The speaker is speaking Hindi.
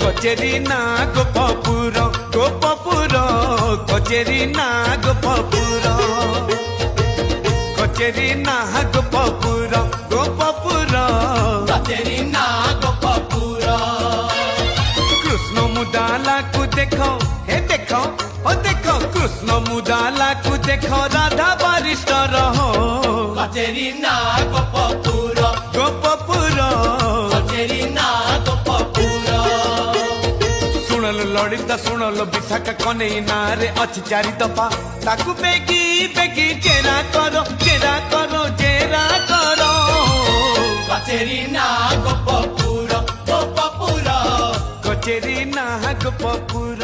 कचेरी ना गोपपुर गोपपुर कचेरी ना गोपपुर कचेरी ना गोपपुर गोपपुर कचेरी ना गोपपुर कृष्ण मुदाला को देखो हे देखो ओ देखो कृष्ण मुदाला को देखो राधा बारिष्ठ रहो कचेरी ना गोपपुर गोपपुर कचेरी ना गोपपुर सुनल लड़िता सुनल विशाखा कन्हई ना रे अच्छी चारि दफा ताकू बेगी बेगी जेरा करो जेरा करो जेरा करो कचेरी ना गोपपुर गोपपुर कचेरी ना गोपपुर